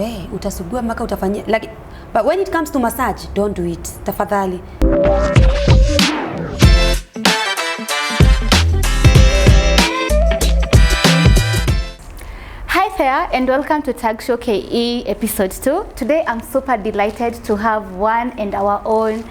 We, utasugua mpaka utafanyia like, but when it comes to massage, don't do it. Tafadhali. Hi there and welcome to Tag Show KE episode 2. Today I'm super delighted to have one and our own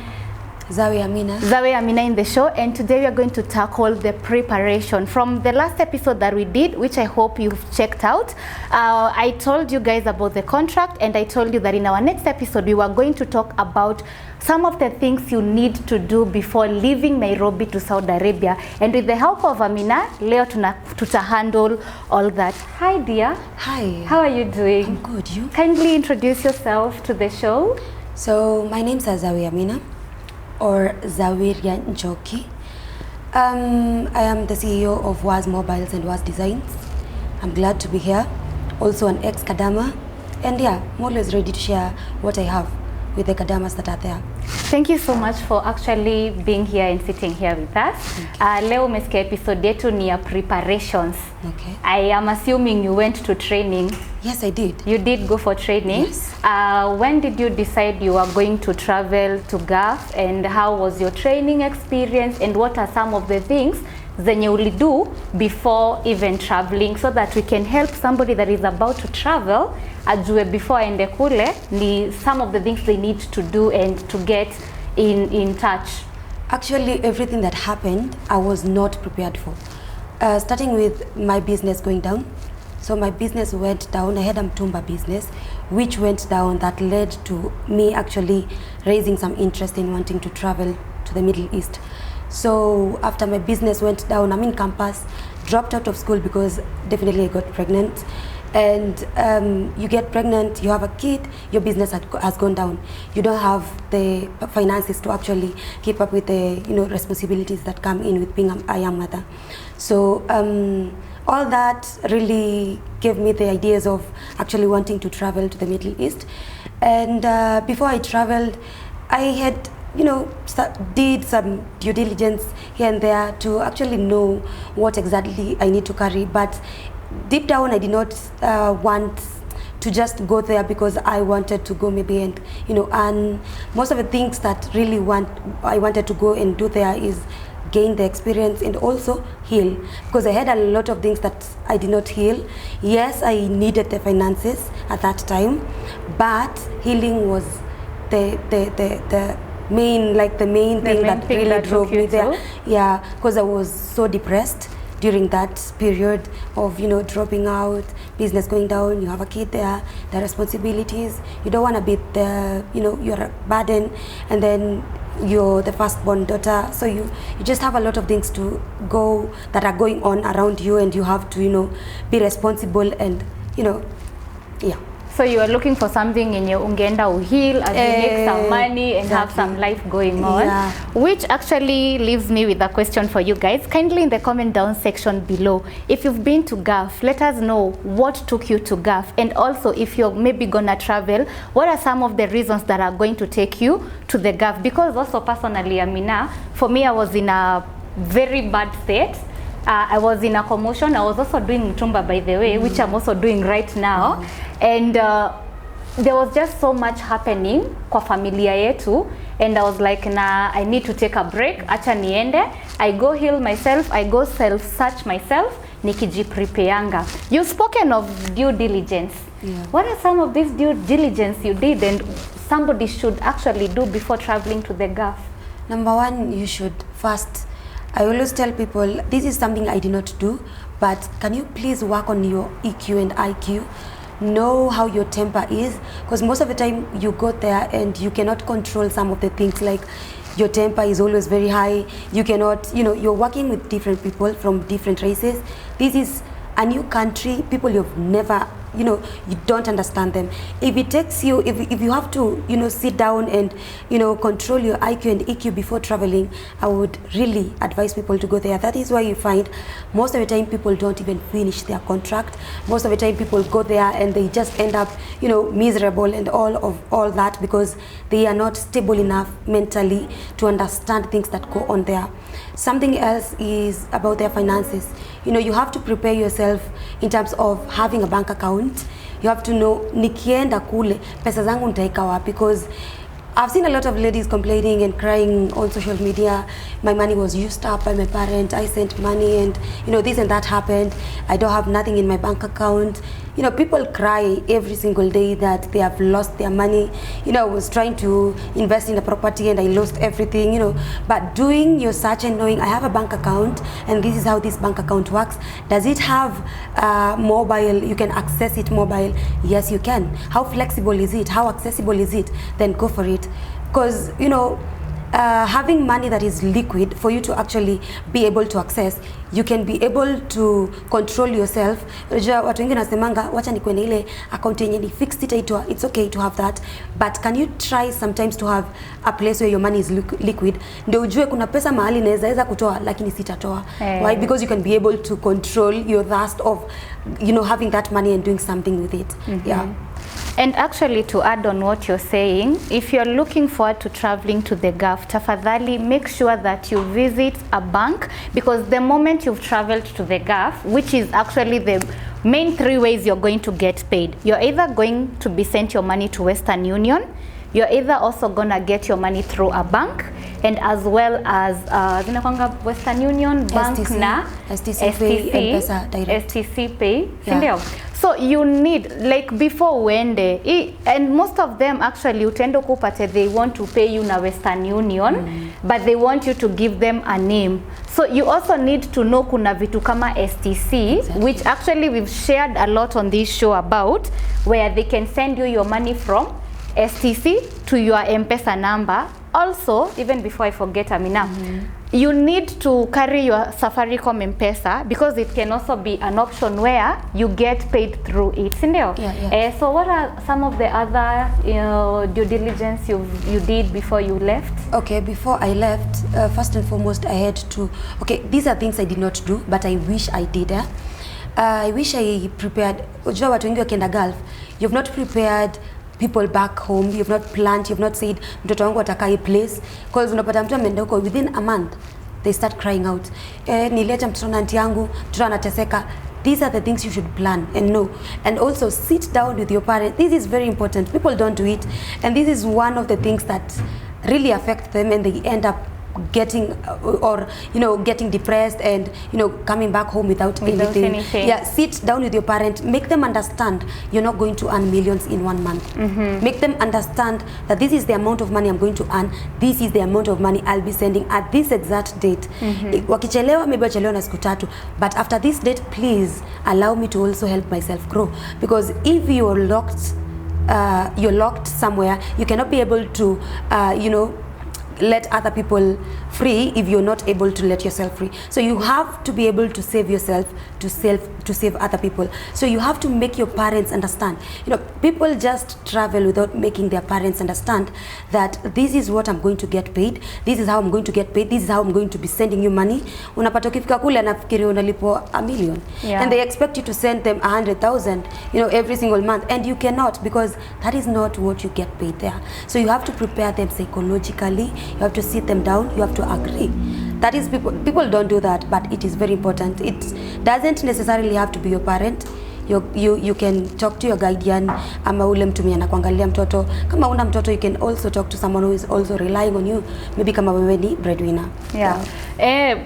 Zawe Amina in the show, and today we are going to tackle the preparation from the last episode that we did, which I hope you've checked out. I told you guys about the contract, and I told you that in our next episode we were going to talk about some of the things you need to do before leaving Nairobi to Saudi Arabia, and with the help of Amina, leo tuta handle all that. Hi dear. Hi. How are you doing? I'm good. You? Kindly introduce yourself to the show. So my name's Zawe Amina, or Zawiria Njoki. I am the CEO of WAZ Mobiles and WAZ Designs. I'm glad to be here. Also an ex-Kadama. And yeah, I'm always ready to share what I have with the Kadamas that are there. Thank you so much for actually being here and sitting here with us. Leo umesikia episode yetu ni ya preparations. Okay. I am assuming you went to training. Yes, I did. You did go for training? Yes. When did you decide you were going to travel to Gulf, and how was your training experience, and what are some of the things zenye ulido before even traveling, so that we can help somebody that is about to travel ajue before aende kule ni some of the things they need to do and to get in touch? Actually, everything that happened, I was not prepared for. Starting with my business going down. So my business went down. I had a mtumba business, which went down. That led to me actually raising some interest in wanting to travel to the Middle East. So after my business went down, I'm in campus, dropped out of school because definitely I got pregnant. And you get pregnant, you have a kid, your business has gone down. You don't have the finances to actually keep up with the responsibilities that come in with being a young mother. So all that really gave me the ideas of actually wanting to travel to the Middle East. And before I traveled, I had did some due diligence here and there to actually know what exactly I need to carry. But deep down, I did not want to just go there because I wanted to go maybe and earn. Most of the things that really I wanted to go and do there is gain the experience and also heal, because I had a lot of things that I did not heal. Yes, I needed the finances at that time, but healing was the main thing that really drove me there. Yeah, because I was so depressed during that period of dropping out, business going down. You have a kid there, the responsibilities, you don't want to be the you're a burden, and then you're the firstborn daughter, so you just have a lot of things to go that are going on around you, and you have to be responsible and yeah. So you are looking for something in your ungeenda heal as you make some money and exactly. have some life going on. Yeah. Which actually leaves me with a question for you guys. Kindly in the comment down section below, if you've been to Gulf, let us know what took you to Gulf, and also if you're maybe gonna travel, what are some of the reasons that are going to take you to the Gulf? Because also personally, Amina, for me, I was in a very bad state. I was in a commotion. I was also doing mtumba, by the way, which I'm also doing right now. And there was just so much happening kwa familia yetu, and I was like, nah, I need to take a break. Acha niende. I go heal myself. I go self-search myself. Nikijiprepeanga. You've spoken of due diligence. Yeah. What are some of these due diligence you did and somebody should actually do before traveling to the Gulf? Number one, you should first, I always tell people, this is something I did not do, but can you please work on your EQ and IQ? Know how your temper is, because most of the time you go there and you cannot control some of the things, like your temper is always very high. You cannot, you're working with different people from different races. This is a new country, people you've never you don't understand them. If it takes you, if you have to sit down and control your IQ and EQ before traveling, I would really advise people to go there. That is why you find most of the time people don't even finish their contract. Most of the time people go there and they just end up miserable and all that, because they are not stable enough mentally to understand things that go on there. Something else is about their finances. You have to prepare yourself in terms of having a bank account. You have to know nikienda kule pesa zangu nitaika wapi, because I've seen a lot of ladies complaining and crying on social media. My money was used up by my parent. I sent money and, you know, this and that happened. I don't have nothing in my bank account. You know, people cry every single day that they have lost their money. You know, I was trying to invest in a property and I lost everything, you know. But doing your search and knowing I have a bank account and this is how this bank account works. Does it have mobile? You can access it mobile. Yes, you can. How flexible is it? How accessible is it? Then go for it. Because, you know, having money that is liquid for you to actually be able to access, you can be able to control yourself. Watu wengi nasemanga wacha nikuwe na ile account yenye ni fixed itaitwa, it's okay to have that, but can you try sometimes to have a place where your money is liquid, ndio ujue kuna pesa mahali naweza kutoa lakini sitatoa. Why? Because you can be able to control your thirst of, you know, having that money and doing something with it. Yeah. And actually, to add on what you're saying, if you're looking forward to traveling to the Gulf, tafadhali make sure that you visit a bank, because the moment you've traveled to the Gulf, which is actually the main 3 ways you're going to get paid, you're either going to be sent your money to Western Union, you're either also gonna get your money through a bank, and as well as Western Union, bank STC, na STC Pay, M-Pesa Direct. STC Pay, Yeah. So you need, like before uende, and most of them actually utendo kupate they want to pay you na Western Union, but they want you to give them a name. So you also need to know kuna vitu kama STC, exactly, which actually we've shared a lot on this show about, where they can send you your money from STC to your M-Pesa number. Also, even before I forget, Amina, you need to carry your Safaricom M-Pesa, because it can also be an option where you get paid through it. Yeah. So what are some of the other due diligence you did before you left? Okay, before I left, first and foremost, I had to, okay, these are things I did not do, but I wish I did. I wish I prepared, ujua watu wengi wakienda Gulf, you've not prepared people back home, you've not planned, you've not said mtoto wangu ataka hii place, because unapata mtu ameenda huko within a month they start crying out, niliacha mtoto na aunti yangu, mtoto anateseka. These are the things you should plan and know, and also sit down with your parents. This is very important. People don't do it, and this is one of the things that really affect them, and they end up getting or getting depressed and coming back home without anything. Yeah, sit down with your parent, make them understand you're not going to earn millions in 1 month. Make them understand that this is the amount of money I'm going to earn, this is the amount of money I'll be sending at this exact date. Wakichelewa, maybe wachelewa na siku 3, but after this date, please allow me to also help myself grow, because if you're locked somewhere, you cannot be able to let other people free if you're not able to let yourself free. So you have to be able to save yourself to save other people. So you have to make your parents understand. People just travel without making their parents understand that this is what I'm going to get paid, this is how I'm going to get paid, this is how I'm going to be sending you money. Unapata ukifika kule anafikiri unalipo $1 million, and they expect you to send them 100,000 every single month, and you cannot, because that is not what you get paid there. So you have to prepare them psychologically, you have to sit them down, you have to agree. That is, people don't do that, but it is very important. It doesn't necessarily have to be your parent. You can talk to your guardian, ama ule mtu mwenye anakuangalia mtoto. Kama una mtoto, you can also talk to someone who is also relying on you, maybe kama wewe ni breadwinner.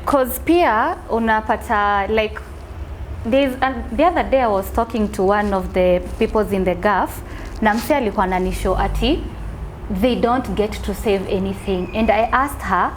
Cause pia unapata, like the other day I was talking to one of the people in the Gulf, na mse alikuwa ananishow ati they don't get to save anything, and I asked her,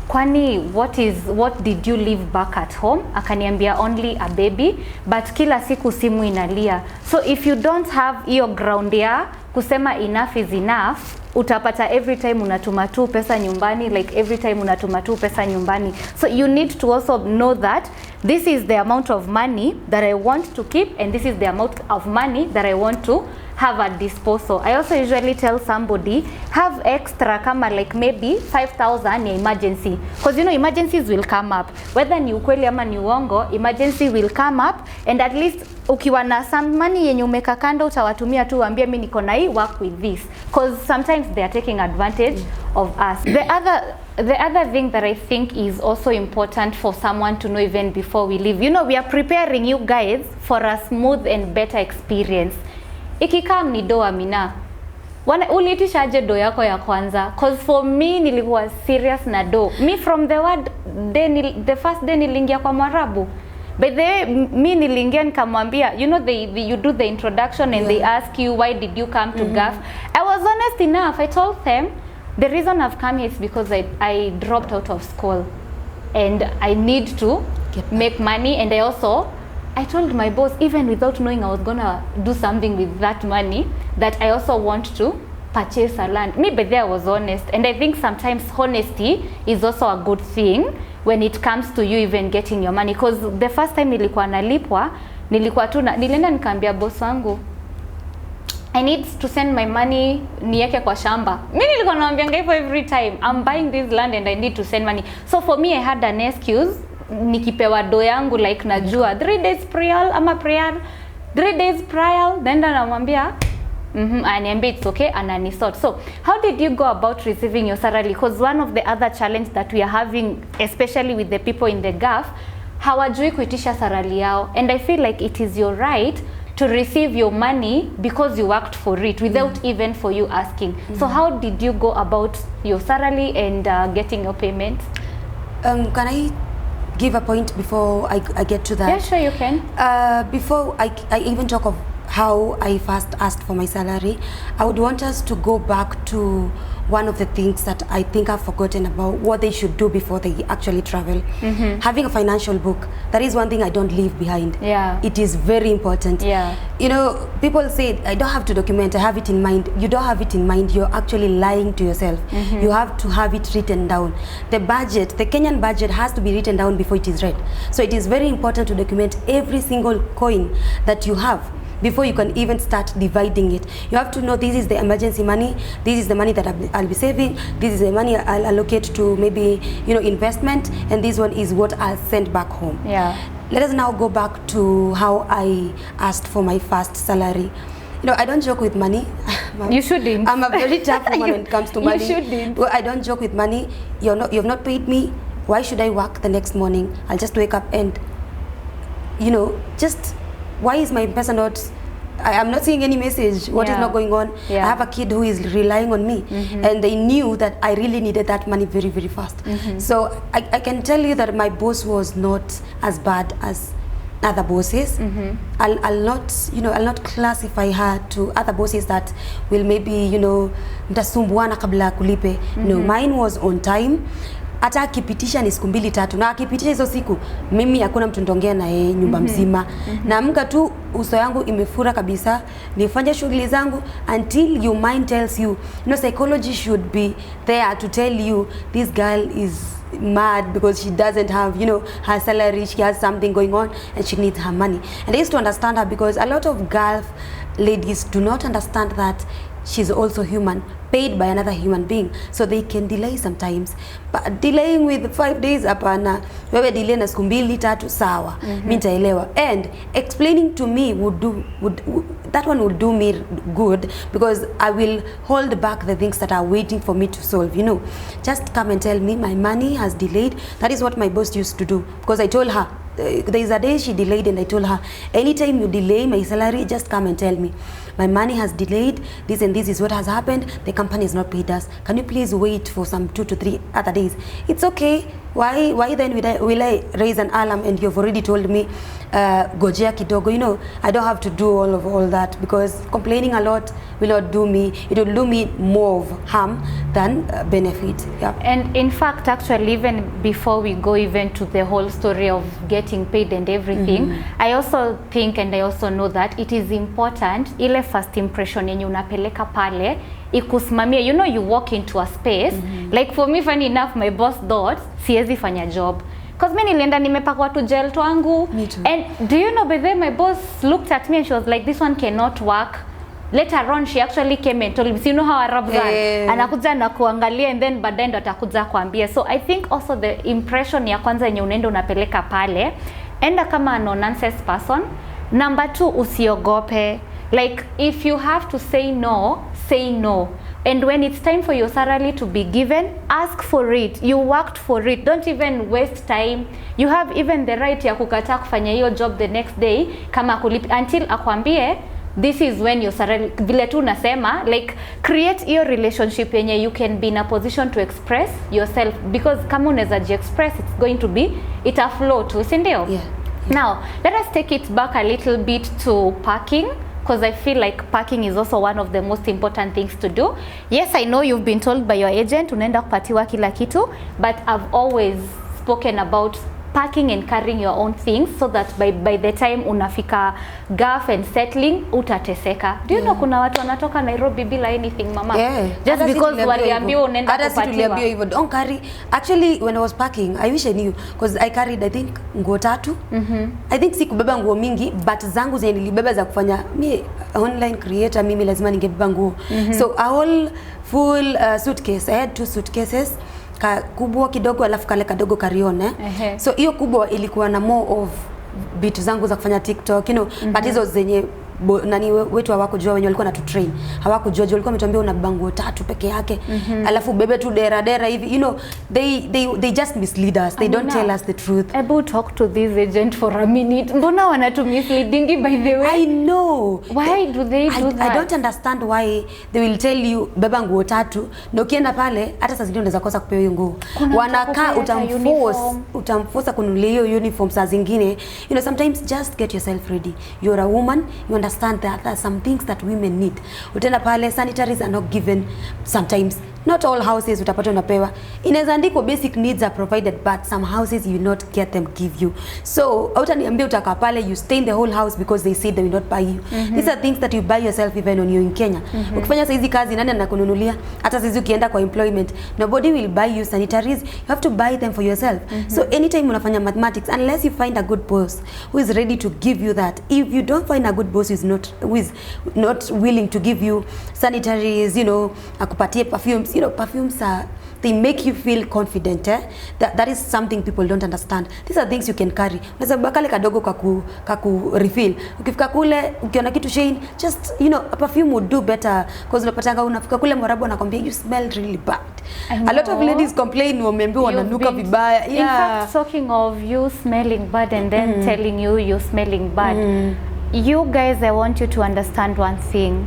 kwani what did you leave back at home? Akaniambia only a baby, but kila siku simu inalia. So if you don't have hiyo ground ya kusema enough is enough, utapata every time unatuma tu pesa nyumbani, like every time unatuma tu pesa nyumbani. So you need to also know that this is the amount of money that I want to keep, and this is the amount of money that I want to have at disposal. I also usually tell somebody, have extra kama like maybe 5,000 ya emergency, because emergencies will come up, whether ni ukweli ama ni uongo, emergency will come up, and at least ukiwa na some money yenye umeka kando utawatumia tu, waambie mimi niko na hii, work with this, because sometimes they are taking advantage of us. The other thing that I think is also important for someone to know even before we leave, we are preparing you guys for a smooth and better experience. Ikikam ni do Amina. Uliitisha aje do yako ya kwanza? Cause for me nilikuwa serious na do. Me from the word day, the first day niliingia kwa Mwarabu. But me niliingia nikamwambia, you know, you do the introduction and they ask you why did you come to GAF. I was honest enough. I told them the reason I've come here is because I dropped out of school and I need to make money, and I told my boss, even without knowing I was gonna do something with that money, that I also want to purchase a land. Me, but there I was honest, and I think sometimes honesty is also a good thing when it comes to you even getting your money. Because the first time nilikuwa nalipwa, nilienda nikaambia boss wangu, I need to send my money niweke kwa shamba. Mimi nilikuwa naambianga hivyo every time, I'm buying this land and I need to send money. So for me I had an excuse, nikipewa do yangu like najua 3 days prior ama prior 3 days prior, then namwambia aniambia it's okay, ananisort. So how did you go about receiving your salary? Because one of the other challenge that we are having, especially with the people in the GAF, hawajui kuitisha salary yao, and I feel like it is your right to receive your money because you worked for it without even for you asking. So how did you go about your salary and getting your payment? Can I give a point before I get to that? Yeah, sure you can. Before I even talk of how I first asked for my salary, I would want us to go back to one of the things that I think I've forgotten about, what they should do before they actually travel. Having a financial book, that is one thing I don't leave behind. Yeah. It is very important. Yeah. You know, people say, I don't have to document, I have it in mind. You don't have it in mind, you're actually lying to yourself. You have to have it written down. The budget, the Kenyan budget has to be written down before it is read. So it is very important to document every single coin that you have before you can even start dividing it. You have to know this is the emergency money, this is the money that I'll be saving, this is the money I'll allocate to maybe, you know, investment, and this one is what I'll send back home. Yeah. Let us now go back to how I asked for my first salary. You know, I don't joke with money. You shouldn't. I'm a very tough woman when it comes to money. You shouldn't. Well, I don't joke with money. You've not paid me. Why should I work the next morning? I'll just wake up and, you know, just, why is my person not, I'm not seeing any message. What is not going on? I have a kid who is relying on me, and they knew that I really needed that money very, very fast. So I can tell you that my boss was not as bad as other bosses. I'll not classify her to other bosses that will maybe, you know, mtasumbuana kabla kulipe. No, mine was on time. Hata akipitisha ni siku 2-3, na akipitisha hizo siku mimi hakuna mtu ndongea na yeye nyumba mzima. Naamka tu uso yangu imefura kabisa, nifanye shughuli zangu until your mind tells you, you know, psychology should be there to tell you this girl is mad because she doesn't have, you know, her salary, she has something going on and she needs her money. And I used to understand her because a lot of Gulf ladies do not understand that she's also human, paid by another human being, so they can delay sometimes. But delaying with 5 days, hapana. Wewe delay na siku 2-3 sawa, mimi nitaelewa. And explaining to me that one would do me good, because I will hold back the things that are waiting for me to solve. You know, just come and tell me my money has delayed. That is what my boss used to do, because I told her, there is a day she delayed, and I told her, anytime you delay my salary, just come and tell me my money has delayed, this and this is what has happened, the company has not paid us, can you please wait for some 2 to 3 other days? It's okay. Why then will I raise an alarm and you've already told me gojea kidogo? You know, I don't have to do all that, because complaining a lot will not do me, it will do me more of harm than benefit. Yeah. And in fact, actually, even before we go even to the whole story of getting paid and everything, I also think and I also know that it is important ile first impression yenye unapeleka pale ikusimamia. You know, you walk into a space, like for me, funny enough, my boss thought siwezi fanya job because mimi nilienda nimepakwa tu gel twangu. And do you know, by then my boss looked at me and she was like, this one cannot work. Later on she actually came and told me, so you know how Arabs are, anakuja na kuangalia and then baadaye ndo atakuja kuambia. So I think also the impression ya kwanza yenye unaenda unapeleka pale, enda kama no nonsense person. Number 2, usiogope. Like, if you have to say no, say no. And when it's time for your salary to be given, ask for it. You worked for it. Don't even waste time. You have even the right ya kukataa kufanya hiyo job the next day kama kulipi, until akwambie this is when you're vile tu unasema like create your relationship yenye you can be in a position to express yourself, because kama unaweza express it's going to be ita flow tu, si ndio? Yeah. Now let us take it back a little bit to parking, because I feel like parking is also one of the most important things to do. Yes, I know you've been told by your agent unaenda kupatiwa kila kitu, but I've always spoken about packing and carrying your own things so that by the time unafika gaf and settling utateseka. Do you know kuna watu wanatoka Nairobi bila anything mama? Yeah. Just because waliambiwa unaenda kupatiwa. Hata tuliambiwa hivyo, don't carry. Actually when I was packing, I wish I knew, because I carried I think nguo 3. I think sikubeba nguo mingi, but zangu zenye nilibeba za kufanya mi online creator, mimi lazima ningebeba nguo. So a whole full suitcase. I had 2 suitcases. Kubwa kidogo alafu kale kadogo karione. So hiyo kubwa ilikuwa na more of vitu zangu za kufanya TikTok, you know, but hizo zenye nani wetu hawakujua, wenye walikuwa na tu train hawakujua, walikuwa wametuambia unabeba nguo 3 peke yake, alafu bebe tu dera hivi, you know, they just mislead us. They don't tell us the truth. Able talk to this agent for a minute. Mbona wanatu misleading by the way? I know. Why do they do that? I don't understand why they will tell you beba nguo 3 na ukienda pale hata saa zingine unaweza kosa kupewa hiyo nguo. Wanakaa utamforce kununulia hiyo uniform saa zingine. You know, sometimes just get yourself ready. You're a woman, you understand that there are some things that women need. Utenda pale, sanitaries are not given sometimes. Not all houses utapata unapewa. Inaweza andikwa basic needs are provided, but some houses you will not get them give you. So utaniambia utakaa pale, you stay in the whole house because they say they will not buy you. These are things that you buy yourself even when you're in Kenya. Ukifanya hizi kazi nani anakununulia? Hata sisi ukienda kwa employment, nobody will buy you sanitaries. You have to buy them for yourself. So anytime unafanya mathematics, unless you find a good boss who is ready to give you that, if you don't find a good boss who is not willing to give you sanitaries, you know, akupatie perfumes, you know, perfumes are, they make you feel confident, eh? That is something people don't understand. These are things you can carry. Unaweza bakale kadogo kaku refill. Ukifika kule ukiona kitu Shane, just, you know, a perfume would do better, because unapatanga unafika kule Morabu anakwambia you smell really bad. A lot of ladies complain wameambiwa wananuka vibaya. In fact, talking of you smelling bad and then telling you smelling bad. You guys, I want you to understand one thing.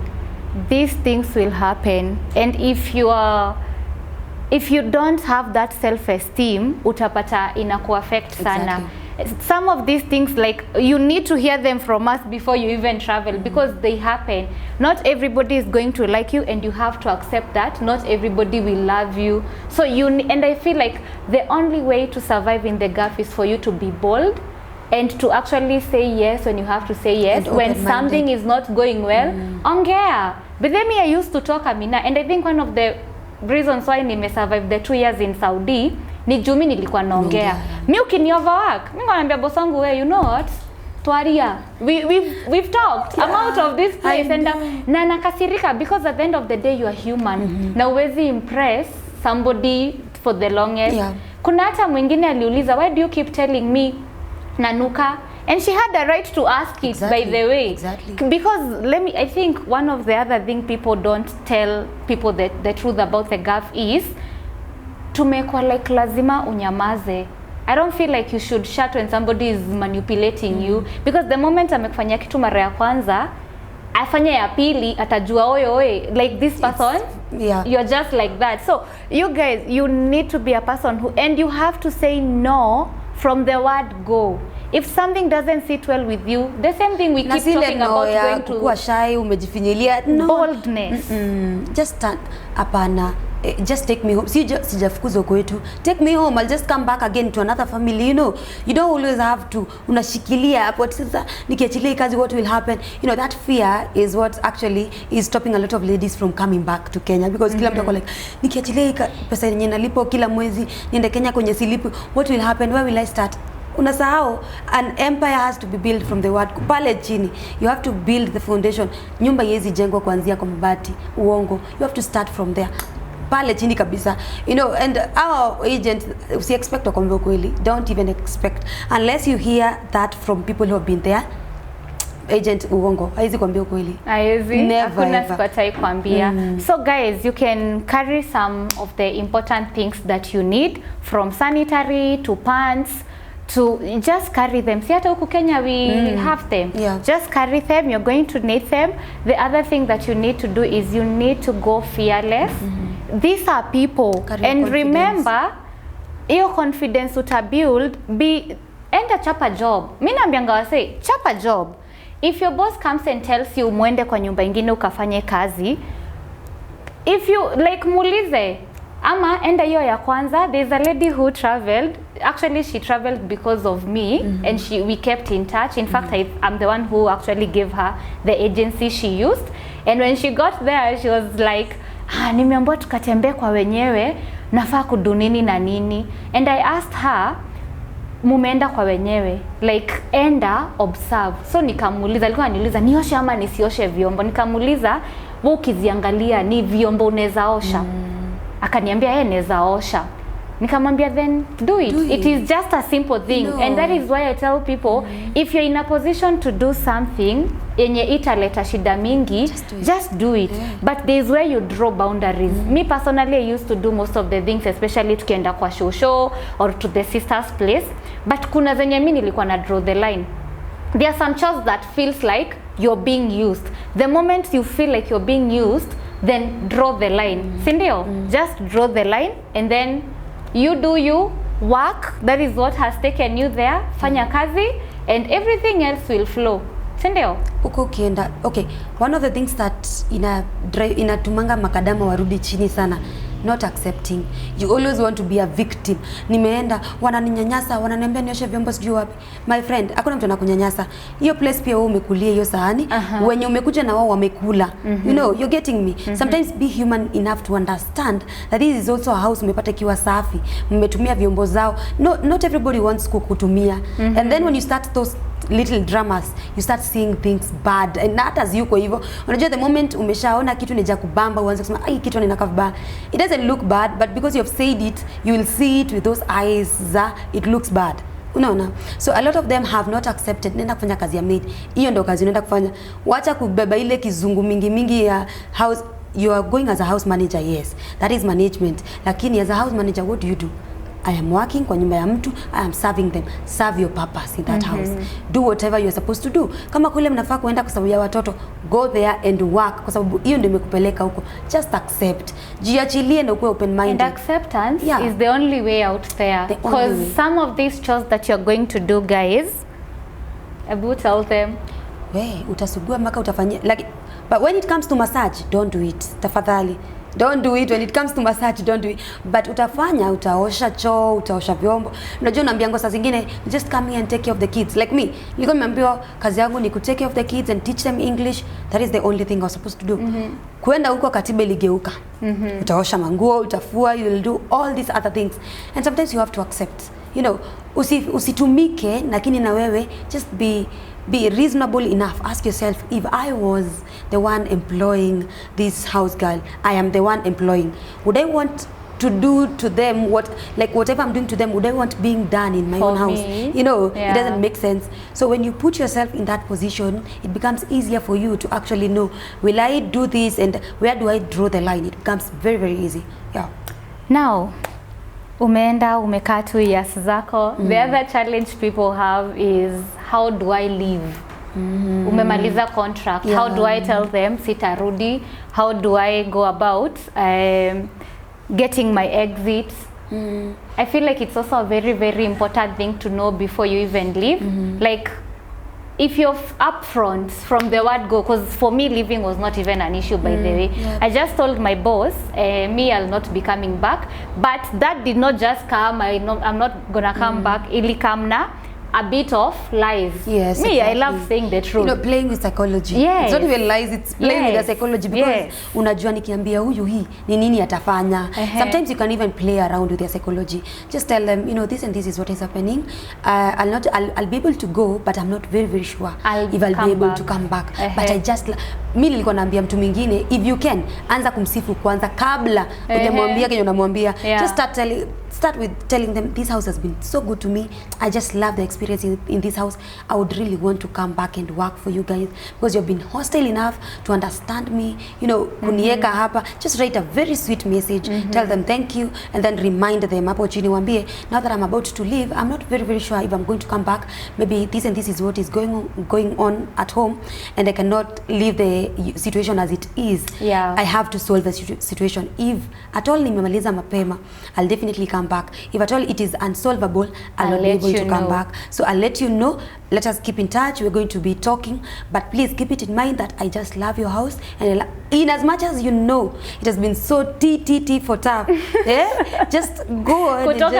These things will happen, and if you don't have that self-esteem, utapata inakuaffect sana. Some of these things, like, you need to hear them from us before you even travel, because they happen. Not everybody is going to like you, and you have to accept that. Not everybody will love you. So and I feel like the only way to survive in the gap is for you to be bold and to actually say yes when you have to say yes. When something is not going well, ongea. But then I used to talk, Amina, and I think one of the reasons why nime survive the 2 years in Saudi ni jumi nilikuwa naongea. Mi ukini overwork, mi nganaambia boss wangu, you know what? Twaria. We've talked. I'm out of this place, and na nakasirika, because at the end of the day you are human. Na uwezi impress somebody for the longest. Kuna hata mwingine aliuliza, why do you keep telling me nanuka? And she had the right to ask it, by the way. Because I think one of the other thing people don't tell people the truth about the gaf is tumekwa like lazima unyamaze. I don't feel like you should shut when somebody is manipulating you, because the moment amekufanyia kitu mara ya kwanza, afanya ya pili atajua oye like this person, you're just like that. So you guys, you need to be a person who, and you have to say no from the word go. If something doesn't sit well with you, the same thing we keep talking about, going to kuwa shy, umejifinyilia, boldness. Just stand, apana. Just take me home. Sijafukuzwa kwetu. Take me home. I'll just come back again to another family. You know, you don't always have to. Unashikilia hapo sasa nikiachilia kazi, what will happen? You know, that fear is what actually is stopping a lot of ladies from coming back to Kenya, because kila mtu like nikiachilia pesa yenye nalipo kila mwezi niende Kenya kwenye silipu, what will happen? Where will I start? Unasahau, an empire has to be built from the word pale chini. You have to build the foundation. Nyumba yezi jengwa kuanzia kwa mabati, uongo. You have to start from there. Pale chini kabisa, you know. And our agent, we expect wakwambia kweli. Don't even expect unless you hear that from people who have been there. Agent uongo haizi kwambia kweli, haizi, hakuna sipatai kwambia. So guys, you can carry some of the important things that you need, from sanitary to pants to just carry them. See, hata huku Kenya we have them. Yeah. Just carry them. You're going to need them. The other thing that you need to do is you need to go fearless. These are people. Carry and confidence. Remember, your confidence utabuild, enda chapa job. Mimi naambianga wase, chapa job. If your boss comes and tells you muende kwa nyumba ingine ukafanye kazi, if you like muulize, ama enda hiyo ya kwanza. There's a lady who traveled. Actually, she traveled because of me, and we kept in touch. In fact, I'm the one who actually gave her the agency she used. And when she got there, she was like, nimeambiwa tukatembee kwa wenyewe, nafaa kudu nini na nini. And I asked her, mumeenda kwa wenyewe, like enda observe. So nikamuuliza, alikuwa ananiuliza nioshe ama nisioshe vyombo. Nikamuuliza, wewe ukiziangalia ni vyombo unaweza osha? Akaniambia naweza osha. Nikamwambia then do it. It is just a simple thing. No. And that is why I tell people, if you're in a position to do something yenye italeta shida mingi, just do it. Yeah. But there is where you draw boundaries. Me personally, I used to do most of the things, especially tukienda kwa show or to the sister's place. But kuna zenye mimi nilikuwa na draw the line. There are some chores that feels like you're being used. The moment you feel like you're being used, then draw the line. Sindio? Just draw the line, and then you do you, work. That is what has taken you there. Fanya kazi, and everything else will flow. Sindio? Uko ukienda. Okay, one of the things that inatumanga makadama warudi chini sana, not accepting. You always want to be a victim. Nimeenda, wananinyanyasa, wananiambia nioshe vyombo sijui wapi. My friend, hakuna mtu anakunyanyasa. Hiyo place pia wewe umekulia hiyo sahani, wenye umekuja na wao wamekula. You know, you're getting me. Sometimes be human enough to understand that this is also a house umepata kiwa safi. Mmetumia vyombo zao. No, not everybody wants kukutumia. And then when you start those little dramas, you start seeing things bad. And not as yuko hivyo. Unajua the moment umeshaona kitu nija kubamba, uanze kusema ai kitu inakaa vibaya. It doesn't look bad, but because you have said it, you will see it with those eyes it looks bad. Unaona? So a lot of them have not accepted. Nenda kufanya kazi ya maid. Hiyo ndio kazi unaenda kufanya. Wacha kubeba ile kizungu mingi ya house. You are going as a house manager, yes. That is management. Lakini as a house manager, what do you do? I am working kwa nyumba ya mtu, I am serving them. Serve your purpose in that house. Do whatever you are supposed to do. Kama kule mnafaa kuenda kwa sababu ya watoto, go there and work kwa sababu hiyo ndio imekupeleka huko. Just accept. Jiachilie na ukuwe open minded. And acceptance is the only way out there. Because some of these chores that you're going to do, guys, Abu, tell them. Utasugua mpaka utafanyia. Like, but when it comes to massage, don't do it. Tafadhali. Don't do it. When it comes to massage, don't do it. But utafanya, utaosha choo, utaosha vyombo. Unajua naambianga saa zingine, just come here and take care of the kids. Like me, nilikuwa nimeambiwa kazi yangu ni ku take care of the kids and teach them English. That is the only thing I was supposed to do. Kuenda huko katiba iligeuka. Utaosha manguo, utafua, you will do all these other things. And sometimes you have to accept. You know, usitumike, lakini na wewe, just be reasonable enough. Ask yourself, if I was the one employing this house girl, I am the one employing, would I want to do to them whatever I'm doing to them, would I want being done in my own house? You know, it doesn't make sense. So when you put yourself in that position, it becomes easier for you to actually know, will I do this and where do I draw the line? It becomes very, very easy. Yeah. Now, umeenda umekaa 2 years zako. The other challenge people have is, how do I leave? Umemaliza contract. How do I tell them sitarudi? How do I go about getting my exit? I feel like it's also a very, very important thing to know before you even leave. Like, if you're upfront from the word go, because for me leaving was not even an issue, by the way. I just told my boss, me, I'll not be coming back. But that did not just come, I'm not gonna come back. Ili come na a bit of lies. Yes, me, exactly. I love saying the truth. You know, playing with psychology. Yes. It's not even lies, it's playing with the psychology, because unajua nikiambia huyu hii ni nini atafanya. Sometimes you can even play around with their psychology. Just tell them, you know, this and this is what is happening. I'll be able to go, but I'm not very, very sure if I'll be able to come back. But I just, mimi nilikuwa naambia mtu mwingine, if you can, anza kumsifu kwanza kabla hujamwambia kenye unamwambia. Just start telling start with telling them this house has been so good to me. I just love the experience in this house. I would really want to come back and work for you guys because you've been hostile enough to understand me, you know, kunieka hapa. Just write a very sweet message, tell them thank you, and then remind them hapo chini wambie, now that I'm about to leave, I'm not very sure if I'm going to come back. Maybe this and this is what is going on at home, and I cannot leave the situation as it is. Yeah. I have to solve the situation. If at all nimemaliza mapema, I'll definitely come back. If at all it is unsolvable, I'll not be able to come back. So I'll let you know. Let us keep in touch. We're going to be talking, but please keep it in mind that I just love your house, and in as much as you know it has been so t for tough. Just go and just,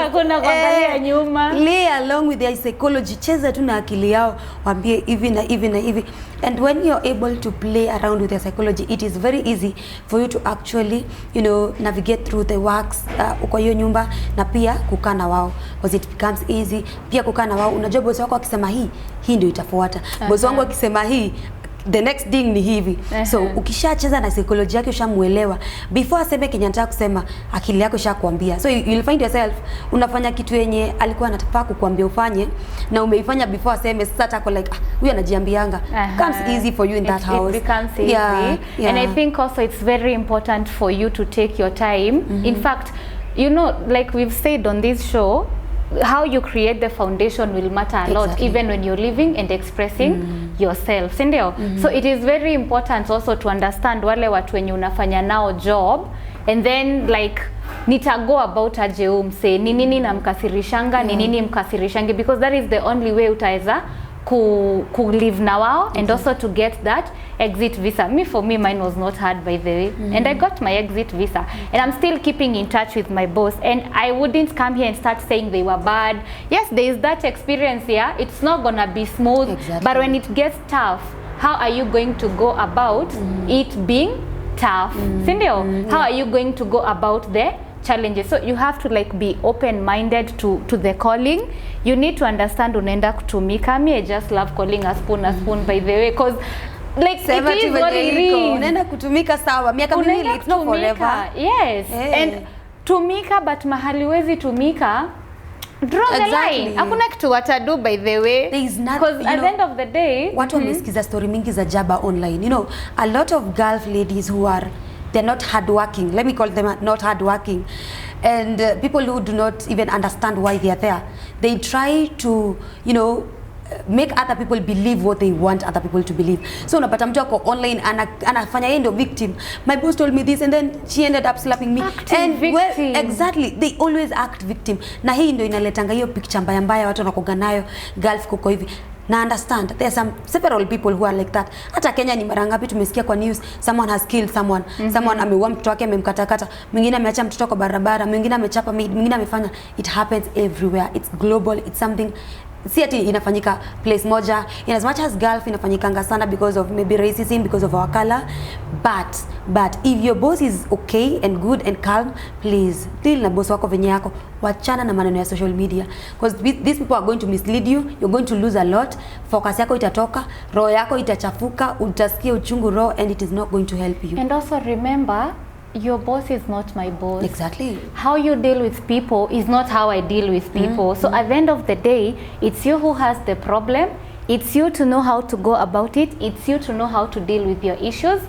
lay along with their psychology. Cheza tu na akili yao, wambie hivi na hivi na hivi. And when you're able to play around with their psychology, it is very easy for you to actually, you know, navigate through the works kwa hiyo nyumba, na pia kukaa na wao, because it becomes easy. Pia kukaa na wao, unajua bosi wako akisema hii ndio itafuata. Bosi wangu akisema hii, the next thing ni hivi. So ukishacheza na psychology yake, ushamuelewa, before aseme Kenya nataka kusema, akili yako ishakwambia. So you'll find yourself unafanya kitu yenye alikuwa anataka kukuambia ufanye, na umeifanya before aseme. Sasa tako like huyu anajiambianga. Comes easy for you in that house. It becomes easy. Yeah. And I think also it's very important for you to take your time. In fact, you know, like we've said on this show, how you create the foundation will matter a lot, even when you're living and expressing yourself, sindio? So it is very important also to understand wale watu wenye unafanya nao job, and then like nita go about aje umse ni nini namkasirishanga, ni nini mkasirishangi, because that is the only way utaweza ku live na wao, and also to get that exit visa. For me, mine was not hard, by the way, and I got my exit visa, and I'm still keeping in touch with my boss, and I wouldn't come here and start saying they were bad. Yes, there is that experience here. It's not gonna be smooth, but when it gets tough, how are you going to go about it being tough? Sindio? How are you going to go about the challenges? So you have to like be open-minded to the calling. You need to understand unaenda kutumika. Me, I just love calling a spoon, by the way, because like it is what it is. Unaenda kutumika sawa. Miaka miwili, it's not forever. Yes. And tumika, but mahali wezi tumika, draw the line. Hakuna kitu watadu, by the way. There is nothing. Because at the end of the day, watu wamesikiza story mingi za jaba online. You know, a lot of Gulf ladies who are, they're not hardworking. Let me call them not hardworking. And people who do not even understand why they are there. They try to, you know, make other people believe what they want other people to believe. So unapata mtu ako online anafanya yeye ndio victim. My boss told me this and then she ended up slapping me. And well, exactly, they always act victim. Na hii ndio inaletanga hiyo picture mbaya mbaya watu wanakoga nayo Gulf kuko hivi. Na understand, there are several people who are like that. Hata Kenya ni mara ngapi tumesikia kwa news, someone has killed someone. Someone ameua mtoto wake, amemkatakata, mwingine ameacha mtoto kwa barabara, mwingine amechapa maid, mwingine amefanya. It happens everywhere. It's global. It's something, si ati inafanyika place moja. In as much as Gulf inafanyikanga sana because of maybe racism, because of our color, but if your boss is okay and good and calm, please deal na boss wako venye yako, wachana na maneno ya social media, because these people are going to mislead you. You're going to lose a lot. Focus yako itatoka, roho yako itachafuka, utasikia uchungu roho, and it is not going to help you. And also remember, your boss is not my boss. Exactly. How you deal with people is not how I deal with people. So at the end of the day, it's you who has the problem. It's you to know how to go about it. It's you to know how to deal with your issues.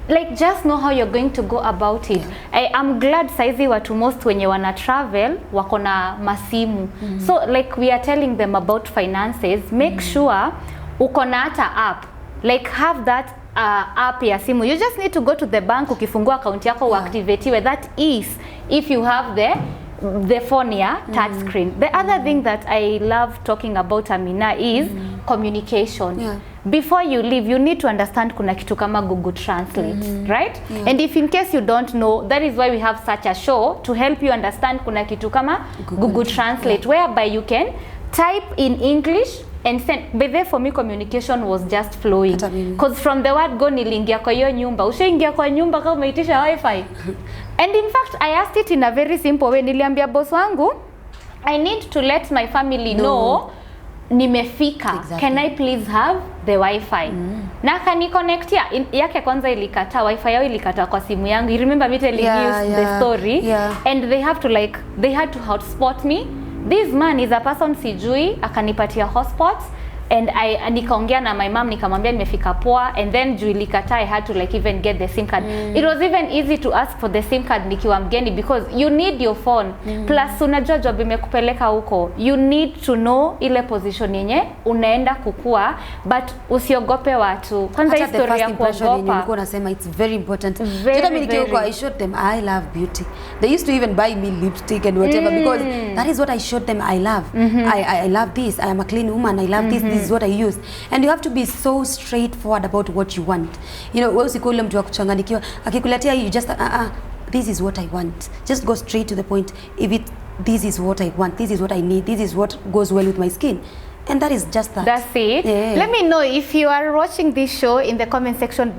Like, just know how you're going to go about it. I'm glad saizi watu most wenye wana travel wako na masimu. So like we are telling them about finances, make sure uko na hata app. Like have that app ya simu. You just need to go to the bank, ukifungua account yako uactivate. That is if you have the phone here, touch screen. The other thing that I love talking about, Amina, is communication. Before you leave, you need to understand kuna kitu kama Google Translate, right? And if in case you don't know, that is why we have such a show to help you understand kuna kitu kama Google Translate, whereby you can type in English and send. But there for me, communication was just flowing. Because from the word go nilingia kwa hiyo nyumba, ushaingia kwa nyumba kama umeitisha wifi. And in fact, I asked it in a very simple way. Niliambia boss wangu, I need to let my family know nimefika. Can I please have the wifi. Na akaniconnectia yake kwanza ilikataa, wifi yao ilikataa kwa simu yangu. You remember me telling you the story? And they had to hotspot me. This man is a person sijui, akanipatia hotspots. And nikaongea na my mom nikamwambia nimefika poa, and then juu ilikataa, I had to like even get the SIM card. It was even easy to ask for the SIM card nikiwa mgeni because you need your phone. Plus unajua job imekupeleka huko, you need to know ile position yenye unaenda kukua, but usiogope watu. Kwanza historia ya kuogopa nilikuwa nasema it's very important. Jana mimi nikiwa I showed them I love beauty. They used to even buy me lipstick and whatever because that is what I showed them I love. I love this. I am a clean woman. I love this. This is what I use. And you have to be so straightforward about what you want. You know, wewe usikule mtu wa kuchanganyikiwa. Akikuletea you just this is what I want. Just go straight to the point. If this is what I want, this is what I need, this is what goes well with my skin. And that is just that. That's it. Yeah. Let me know if you are watching this show in the comment section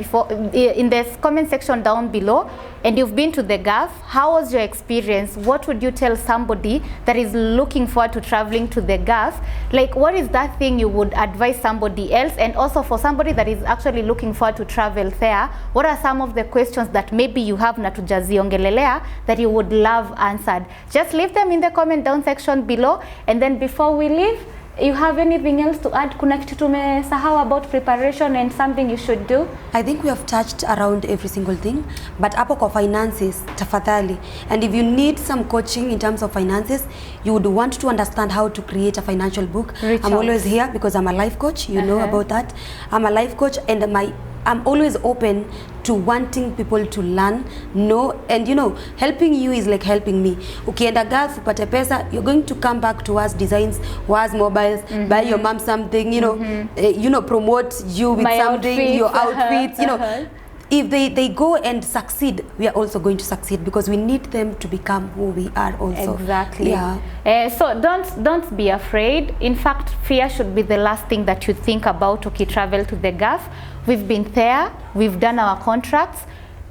down below, and you've been to the Gulf. How was your experience? What would you tell somebody that is looking forward to traveling to the Gulf? Like, what is that thing you would advise somebody else? And also for somebody that is actually looking forward to travel there, what are some of the questions that maybe you have na tujaziongelelea that you would love answered? Just leave them in the comment down section below. And then before we leave, you have anything else to add? Kuna kitu tumesahau about preparation and something you should do? I think we have touched around every single thing, but hapo kwa finances, tafadhali. And if you need some coaching in terms of finances, you would want to understand how to create a financial book. I'm always here because I'm a life coach. You know about that. I'm a life coach, and I'm always open to wanting people to learn, know, and you know, helping you is like helping me. Ukienda Gulf upate pesa, you're going to come back to us designs, was mobiles, buy your mom something, you know, promote you with something, your outfits, you know. If they go and succeed, we are also going to succeed because we need them to become who we are also. Exactly. Yeah. So don't be afraid. In fact, fear should be the last thing that you think about when you travel to the Gulf. We've been there. We've done our contracts.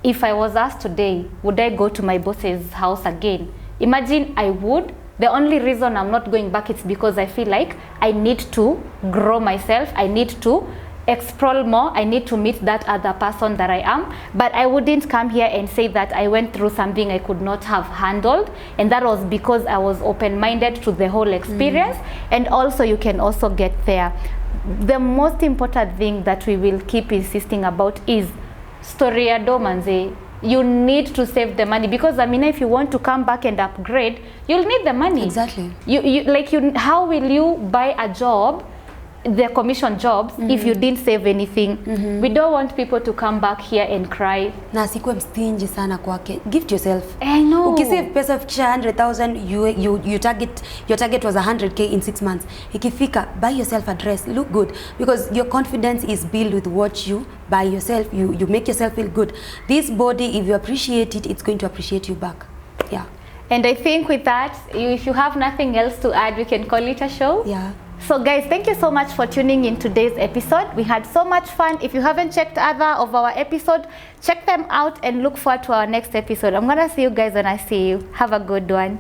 If I was asked today, would I go to my boss's house again? Imagine I would. The only reason I'm not going back is because I feel like I need to grow myself. I need to explore more. I need to meet that other person that I am, but I wouldn't come here and say that I went through something I could not have handled, and that was because I was open-minded to the whole experience. And also you can also get there. The most important thing that we will keep insisting about is story ya do manze. You need to save the money because I mean, if you want to come back and upgrade, you'll need the money. Exactly. How will you buy a job, the commission jobs, if you didn't save anything? We don't want people to come back here and cry. Na sikuwe mstingy sana kwake. Gift yourself. I know. Ukisave pesa fikisha 100,000, your target was 100k in 6 months. Ikifika, buy yourself a dress, look good, because your confidence is built with what you buy yourself. You make yourself feel good. This body, if you appreciate it, it's going to appreciate you back. Yeah. And I think with that, if you have nothing else to add, we can call it a show. Yeah. So guys, thank you so much for tuning in today's episode. We had so much fun. If you haven't checked other of our episodes, check them out and look forward to our next episode. I'm gonna see you guys when I see you. Have a good one.